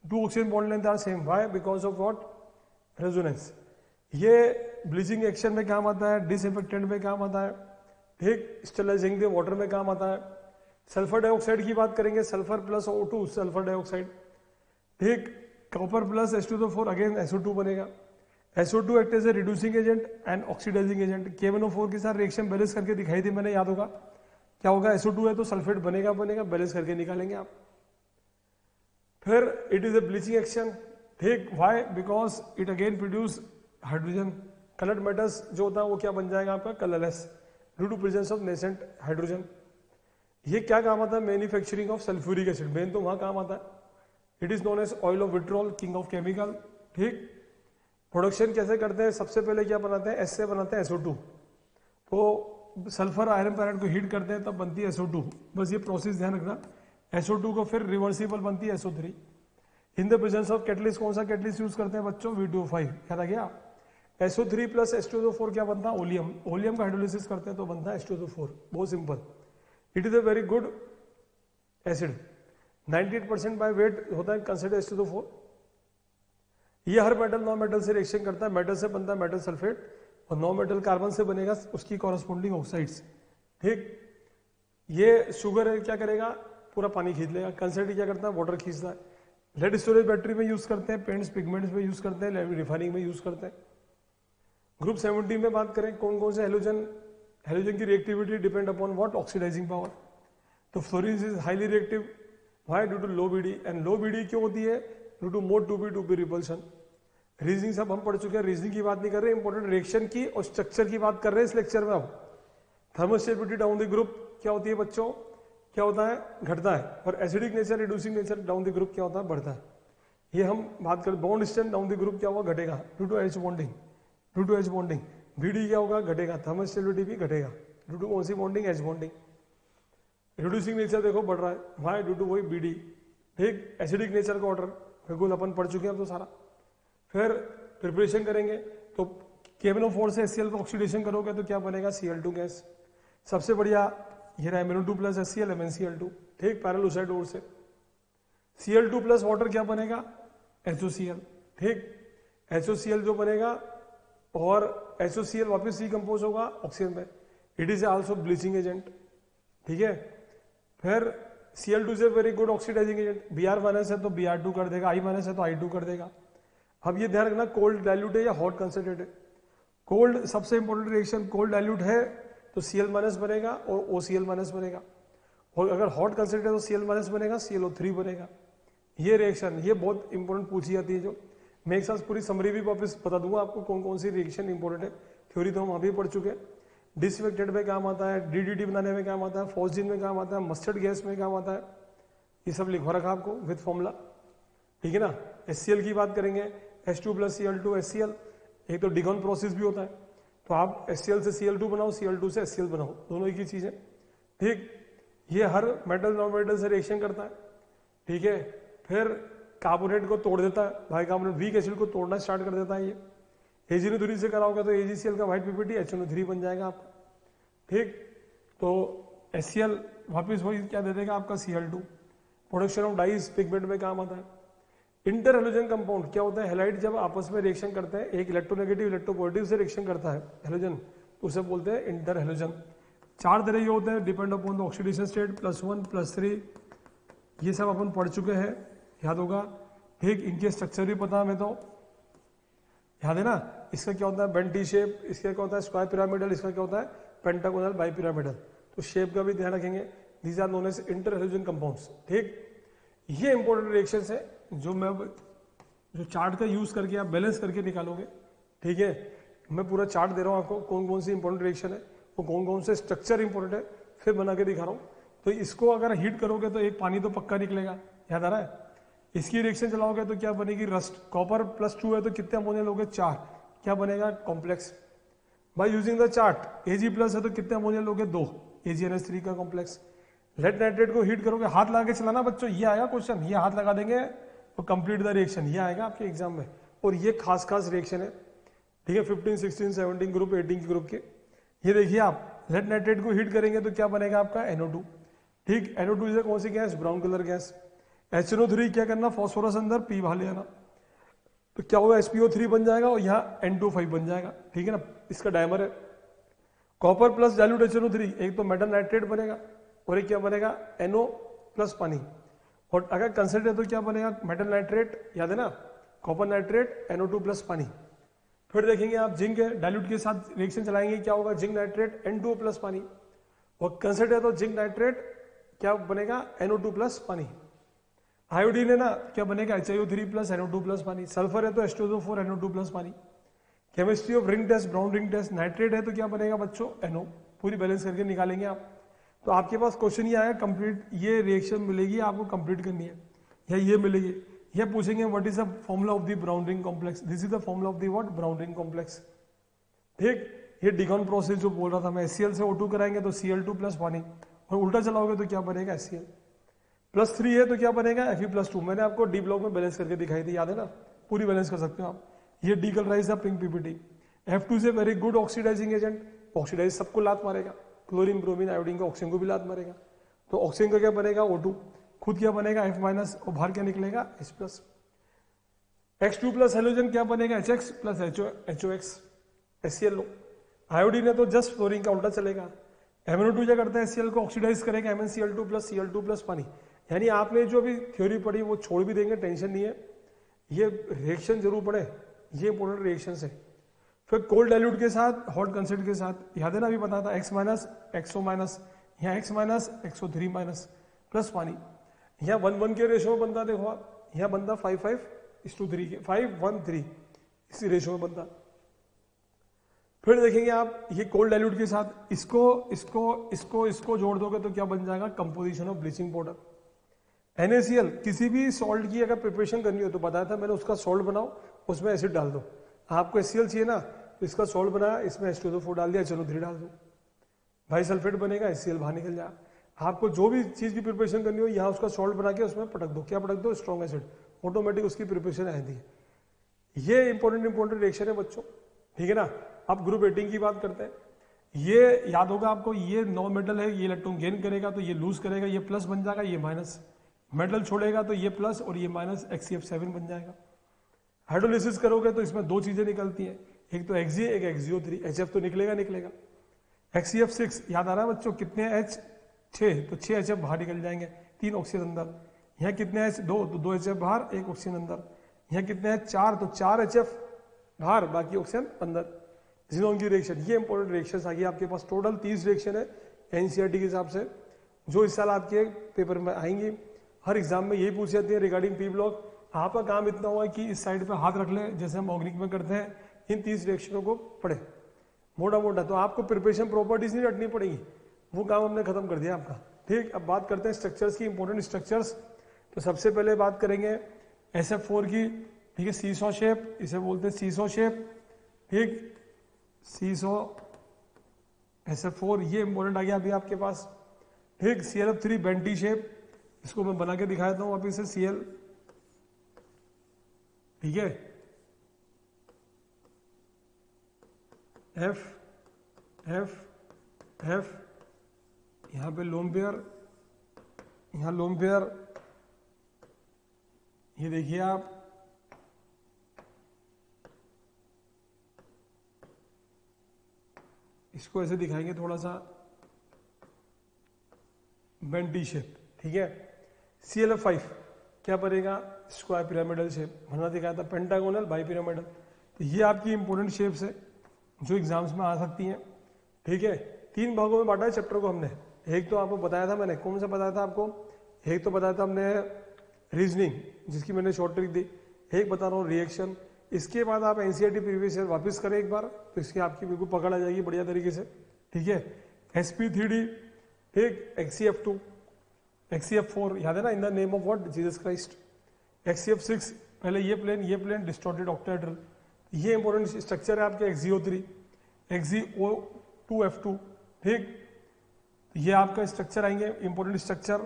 Speaker 1: 2 oxygen bond length are same, why? Because of what? Resonance. ये ब्लीचिंग एक्शन में काम आता है, डिसइंफेक्टेंट में काम आता है, ठीक। स्टेरिलाइजिंग द वाटर में काम आता है। सल्फर डाइऑक्साइड की बात करेंगे, sulphur plus O2 sulphur dioxide, ठीक। Copper plus H2SO4 again SO2 बनेगा। SO2 act as a reducing agent and oxidising agent. KMnO4 के साथ रिएक्शन बैलेंस करके दिखाई थी मैंने, याद होगा। क्या होगा? SO2 है तो सल्फेट बनेगा, बैलेंस करके निकालेंगे आप। फिर it is a bleaching action, ठीक। Why? Because it again produce hydrogen. Coloured metals जो होता है वो क्या बन जाएगा आपका? Colourless, due to presence of nascent hydrogen. ये क्या काम आता है? Manufacturing of sulphuric acid, main तो वहां काम आता है। It is known as oil of vitriol, king of chemical, ठीक। प्रोडक्शन कैसे करते हैं? सबसे पहले क्या बनाते हैं? एस से बनाते हैं SO2। तो सल्फर आयरन पैराइड को हीट करते हैं तब बनती है SO2, बस ये प्रोसेस ध्यान रखना। SO2 को फिर रिवर्सिबल बनती है SO3 in the presence of catalyst. कौन सा कैटलिस्ट यूज करते हैं बच्चों? V2O5, याद आ गया। SO3 प्लस H2SO4 क्या बनता है? ओलियम। ओलियम का हाइड्रोलिसिस करते हैं तो बनता है H2SO4, बहुत simple. It is a very good acid, 98% by weight होता है कंसिडर H2SO4। ये हर मेटल नॉन मेटल से रिएक्शन करता है, मेटल से बनता है मेटल सल्फेट और नॉन मेटल कार्बन से बनेगा उसकी कॉरस्पॉन्डिंग ऑक्साइड्स। ठीक, ये शुगर क्या करेगा, पूरा पानी खींच लेगा। कंसर्ट क्या करता है, वाटर खींचता है। लेड स्टोरेज बैटरी में यूज करते हैं, पेंट्स पिगमेंट्स में यूज करते हैं, रिफाइनिंग में यूज करते हैं। ग्रुप 17 में बात करें कौन कौन से हेलोजन, हेलोजन की reactivity depend upon what, oxidising power. तो fluorine is highly reactive, why, due to low BD. And low BD क्यों होती है, due to more 2p repulsion. Reasoning सब हम पढ़ चुके हैं, रीजनिंग की बात नहीं कर रहे, इंपॉर्टेंट रिएक्शन की और स्ट्रक्चर की बात कर रहे हैं इस लेक्चर में। अब थर्मोस्टेबिलिटी डाउन द ग्रुप क्या होती है बच्चों, क्या होता है, घटता है। और acidic nature, reducing nature down the group क्या होता है, बढ़ता है। ये हम बात करें। Bond strength down the group क्या होगा, घटेगा, due to H bonding, due to H bonding. BD क्या होगा, घटेगा, थर्मोस्टेबिलिटी भी घटेगा, ड्यू टू कौन सी bonding, H bonding. Reducing nature देखो बढ़ रहा है, वाई, ड्यू टू वही बीडी। ठीक, एसिडिक नेचर का ऑर्डर बिल्कुल अपन पढ़ चुके हैं अब तो सारा। फिर प्रिपरेशन करेंगे तो KMnO4 से HCl का ऑक्सीडेशन करोगे तो क्या बनेगा, Cl2 गैस। सबसे बढ़िया ये रहा MnO2 प्लस HCl MnCl2। ठीक, पैरेलुसाइड ओर से Cl2 प्लस वाटर क्या बनेगा, HOCl। ठीक, HOCl जो बनेगा और HOCl वापस रिकम्पोज होगा ऑक्सीजन में। It is also bleaching agent. ठीक है, फिर Cl2 से very good oxidising agent. Br minus है तो Br2 कर देगा, I माइनस है तो I2 कर देगा। अब ये ध्यान रखना कोल्ड डाइल्यूट है या हॉट कंसंट्रेट है। कोल्ड सबसे इंपॉर्टेंट रिएक्शन, कोल्ड डाइल्यूट है तो Cl माइनस बनेगा और OCl माइनस बनेगा। और अगर हॉट कंसंट्रेट है तो Cl माइनस बनेगा, ClO3 बनेगा। ये रिएक्शन ये बहुत इंपॉर्टेंट पूछी जाती है, जो मैं एक साथ पूरी समरी भी वापस बता दूंगा आपको कौन कौन सी रिएक्शन इंपॉर्टेंट है। थ्योरी तो हम अभी पढ़ चुके हैं। डिसइंफेक्टेंट में काम आता है, DDT बनाने में काम आता है, फॉस्जिन में काम आता है, मस्टर्ड गैस में काम आता है। ये सब लिखवा रखा आपको विद फॉर्मूला। ठीक है ना। HCl की बात करेंगे, H2 प्लस Cl2 HCl। एक तो डिगॉन प्रोसेस भी होता है, तो आप HCl से Cl2 बनाओ, Cl2 से HCl बनाओ, दोनों एक ही चीज है। ठीक, ये हर मेटल नॉन मेटल से रिएक्शन करता है। ठीक है, फिर कार्बोनेट को तोड़ देता है, बाइकार्बोनेट वीक एसिड को तोड़ना स्टार्ट कर देता है। ये AgNO3 से करा होगा तो AgCl का व्हाइट PPT HNO3 बन जाएगा आपका। ठीक, तो HCl वापिस वही क्या दे देगा आपका Cl2। Production of dies pigment में काम आता है। इंटर हेलोजन कंपाउंड क्या होता है, हेलाइड जब आपस में रिएक्शन करते हैं, एक इलेक्ट्रोनेगेटिव इलेक्ट्रोपॉजिटिव से रिएक्शन करता है हेलोजन, तो उसे बोलते हैं इंटर हेलोजन। 4 तरह के होते हैं, depend upon the oxidation state, +1 +3। ये सब अपन पढ़ चुके हैं, याद होगा। ठीक, इनके स्ट्रक्चर भी पता हमें तो याद है ना। इसका क्या होता है, बेंटी शेप, इसका क्या होता है स्क्वायर पिरामिडल, इसका क्या होता है पेंटागोनल बाइपिरामिडल। तो शेप का भी ध्यान रखेंगे। These are known as interhalogen compounds. ठीक, ये इंपॉर्टेंट रिएक्शंस है जो चार्ट का यूज करके आप बैलेंस करके निकालोगे। ठीक है, मैं पूरा चार्ट दे रहा हूं आपको, कौन कौन सी इंपॉर्टेंट रिएक्शन है, वो कौन कौन से स्ट्रक्चर इंपॉर्टेंट है, फिर बना के दिखा रहा हूं। तो इसको अगर हीट करोगे तो एक पानी तो पक्का निकलेगा, याद आ रहा है। इसकी रिएक्शन चलाओगे तो क्या बनेगी, रस्ट। कॉपर +2 है तो कितने अमोनिया लोगे, 4, क्या बनेगा complex. By using the chart Ag+ है तो कितने अमोनिया लोगे, 2, AgNH3 का कॉम्प्लेक्स। लेड नाइट्रेट को हीट करोगे, हाथ लगा के चलाना बच्चों, ये आएगा क्वेश्चन, ये हाथ लगा देंगे तो कंप्लीट द रिएक्शन, ये आएगा आपके एग्जाम में। और ये खास रिएक्शन है। ठीक है, 15, 16, 17 ग्रुप 18 ग्रुप के। ये देखिए आप लेड नाइट्रेट को हीट करेंगे तो क्या बनेगा आपका NO2। ठीक, NO2 से कौन सी gas, brown colour gas. HNO3 क्या करना, फॉस्फोरस अंदर, P बाहर ले आना, तो क्या होगा SpO3 बन जाएगा और यहाँ N2O5 बन जाएगा। ठीक है ना, इसका डायमर है। कॉपर प्लस डाइल्यूट HNO3, एक तो मेटल नाइट्रेट बनेगा और एक क्या बनेगा NO प्लस पानी। और अगर कंसर्ट है तो क्या बनेगा मेटल नाइट्रेट, याद है ना, कॉपर नाइट्रेट NO2 प्लस पानी। फिर देखेंगे आप जिंक है, डाइल्यूट के साथ रिएक्शन चलाएंगे, क्या होगा जिंक नाइट्रेट N2O प्लस पानी। और कंसर्ट है तो जिंक नाइट्रेट क्या बनेगा NO2 प्लस पानी। आयोडीन है ना, क्या बनेगा HiO3 प्लस NO2 प्लस पानी। सल्फर है तो H2SO4 NO2 प्लस पानी। Chemistry of ring test, brown ring test, nitrate है तो क्या बनेगा बच्चों NO। पूरी बैलेंस करके निकालेंगे आप। तो आपके पास क्वेश्चन ये आया कंप्लीट, ये रिएक्शन मिलेगी आपको कंप्लीट करनी है, या ये मिलेगी, ये पूछेंगे what is the formula of the brown ring complex. This is the formula of the what, brown ring complex. ठीक, ये डिगॉन प्रोसेस जो बोल रहा था मैं, HCl से O2 कराएंगे तो Cl2 प्लस पानी, और उल्टा चलाओगे तो क्या बनेगा HCl। +3 है तो क्या बनेगा Fe+2। मैंने आपको डी ब्लॉक में बैलेंस करके दिखाई थी, याद है ना, पूरी बैलेंस कर सकते हो आप। ये decolourise the pink PPT। F2 से very good oxidising agent, oxidise सबको लात मारेगा, क्लोरीन ब्रोमीन आयोडीन का ऑक्सीजन को भी लात मारेगा। तो ऑक्सीजन का क्या बनेगा O2, खुद क्या बनेगा F- और बाहर क्या निकलेगा H+। X2 प्लस हेलोजन क्या बनेगा HX प्लस HOX। HCl लो। आयोडीन है तो जस्ट फ्लोरीन का उल्टा चलेगा। MnO2 क्या करता है, HCl को ऑक्सीडाइज करेगा, MnCl2 प्लस Cl2 प्लस पानी। यानी आपने जो भी थ्योरी पढ़ी वो छोड़ भी देंगे, टेंशन नहीं है, ये रिएक्शन जरूर पढ़े, ये इंपॉर्टेंट रिएक्शन है। फिर कोल्ड डाइल्यूट के साथ, हॉट कंसेंट के साथ, याद है ना अभी पता था X माइनस XO माइनस, यहाँ X minus XO3 minus plus पानी। यहाँ 1:1 के रेशो में बनता, देखो आप यहाँ बनता 5:5:3 के 5:1:3 इसी रेशो में बनता। फिर देखेंगे आप ये कोल्ड डाइल्यूट के साथ इसको इसको इसको इसको जोड़ दोगे तो क्या बन जाएगा, composition of bleaching powder. NaCl, किसी भी सॉल्ट की अगर प्रिपरेशन करनी हो तो बताया था मैंने, उसका सॉल्ट बनाओ, उसमें एसिड डाल दो। आपको HCl चाहिए ना, तो इसका सॉल्ट बनाया, इसमें H2SO4 डाल दिया, चलो 3 डाल दो, भाई सल्फेट बनेगा, HCl बाहर निकल जाए। आपको जो भी चीज की प्रिपरेशन करनी हो यहाँ उसका सॉल्ट बना के उसमें पटक दो, क्या पटक दो, स्ट्रॉन्ग एसिड, ऑटोमेटिक उसकी प्रिपरेशन आ जाती है। ये इंपॉर्टेंट रिएक्शन है बच्चों, ठीक है ना। अब ग्रुप 18 की बात करते हैं। ये याद होगा आपको, ये नो मेटल है, ये इलेक्ट्रॉन गेन करेगा तो ये लूज करेगा, ये प्लस बन जाएगा, ये माइनस, मेटल छोड़ेगा तो ये प्लस और ये माइनस, XCF7 बन जाएगा। हाइड्रोलिसिस करोगे तो इसमें 2 चीजें निकलती हैं, एक तो Hg एक XgO3, HF तो निकलेगा। XCF6 याद आ रहा है बच्चों, कितने H 6, तो 6 HF बाहर निकल जाएंगे, 3 ऑक्सीजन अंदर। यहाँ कितने H 2, तो 2 HF बाहर, 1 ऑक्सीजन अंदर। यहाँ कितने H 4, तो 4 HF बाहर, बाकी ऑक्सीजन अंदर। जिनोन की रिएक्शन, ये इंपॉर्टेंट रिएक्शन आ गई आपके पास। टोटल 30 रिएक्शन है NCERT के हिसाब से, जो इस साल आपके पेपर में आएंगी। हर एग्जाम में यही पूछ जाती है रिगार्डिंग पी ब्लॉक। आपका काम इतना हुआ कि इस साइड पे हाथ रख ले, जैसे हम ऑर्गेनिक में करते हैं, इन 30 रिएक्शनों को पढ़े मोटा। तो आपको प्रिपरेशन प्रॉपर्टीज नहीं रटनी पड़ेगी, वो काम हमने खत्म कर दिया आपका। ठीक, अब बात करते हैं स्ट्रक्चर्स की, इंपॉर्टेंट स्ट्रक्चर्स। तो सबसे पहले बात करेंगे SF4 की, ठीक है, सीसो शेप, इसे बोलते हैं सीसो शेप, ठीक, सीसो SF4, ये इंपॉर्टेंट आ गया अभी आपके पास। ठीक, ClF3 बेंटी शेप, इसको मैं बना के दिखा देता हूं वापिस से, Cl, ठीक है, F F F, यहां पे लोन पेयर, यहां लोन पेयर, ये देखिए आप, इसको ऐसे दिखाएंगे थोड़ा सा, बेंटी शेप, ठीक है। ClF5 क्या बनेगा, स्क्वायर पिरामिडल शेप, बनना दिखाया था, पेंटागोनल, बाई पिरामिडल। तो ये आपकी इंपॉर्टेंट शेप्स है जो एग्जाम्स में आ सकती हैं, ठीक है। 3 भागों में बांटा है चैप्टर को हमने। एक तो आपको बताया था मैंने, कौन सा बताया था आपको, एक तो बताया था हमने रीजनिंग, जिसकी मैंने शॉर्ट ट्रिक दी, एक बता रहा हूँ रिएक्शन। इसके बाद आप NCERT प्रीवियस ईयर वापस करें एक बार, तो इसकी आपकी बिल्कुल पकड़ आ जाएगी बढ़िया तरीके से, ठीक है। SP3D, ठीक, XCF2, XCF4 याद है ना, in the name of what, Jesus Christ. XCF6 पहले ये प्लेन डिस्टॉर्टेड ऑक्टाहेड्रल, ये इंपॉर्टेंट स्ट्रक्चर है आपके। XgO3, XgO2F2, ठीक, ये आपका स्ट्रक्चर आएंगे इंपॉर्टेंट स्ट्रक्चर।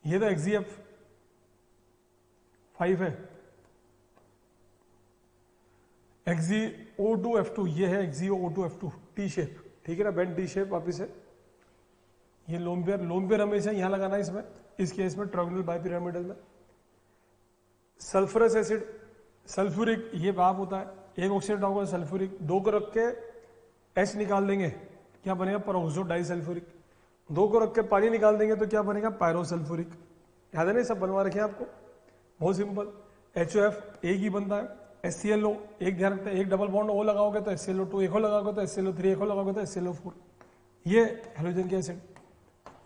Speaker 1: ये तो XgF5 है, XgO2F2, ये है XgO2F2, टी शेप, ठीक है ना, बेंट टी शेप वापिस है। ये लोन पेयर हमेशा यहां लगाना है इसमें, इस केस में ट्रायंगुलर बाइपिरामिडल में। सल्फरस एसिड, सल्फ्यूरिक, ये भाप होता है, एक ऑक्सीडेंट होगा सल्फ्यूरिक, 2 को रख के H निकाल देंगे, क्या बनेगा, पेरोक्सो डाइसल्फ्यूरिक। 2 को रख के पानी निकाल देंगे तो क्या बनेगा, पायरोसल्फ्यूरिक। याद है ना, सब बनवा रखे हैं आपको, बहुत सिंपल। HOF एक ही बनता है, HClO एक ध्यान रखते हैं, एक डबल बॉन्ड O लगाओगे तो HClO2, एक और लगाओगे तो HClO3, एक और लगाओगे तो HClO4, ये हेलोजन के एसिड,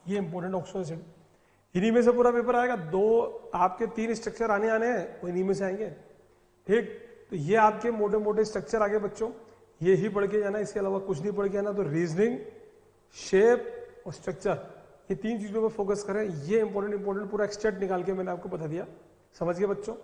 Speaker 1: ये इंपॉर्टेंट ऑक्सो एसिड। इन्हीं में से पूरा पेपर आएगा। 2 आपके 3 स्ट्रक्चर आने हैं, वो इन्हीं में से आएंगे, ठीक। तो ये आपके मोटे मोटे स्ट्रक्चर आगे बच्चों, ये ही पढ़ के जाना, इसके अलावा कुछ नहीं पढ़ के आना। तो रीजनिंग, शेप और स्ट्रक्चर, ये 3 चीजों पर फोकस करें। ये इंपॉर्टेंट पूरा एक्सटेंट निकाल के मैंने आपको बता दिया, समझ गए बच्चों।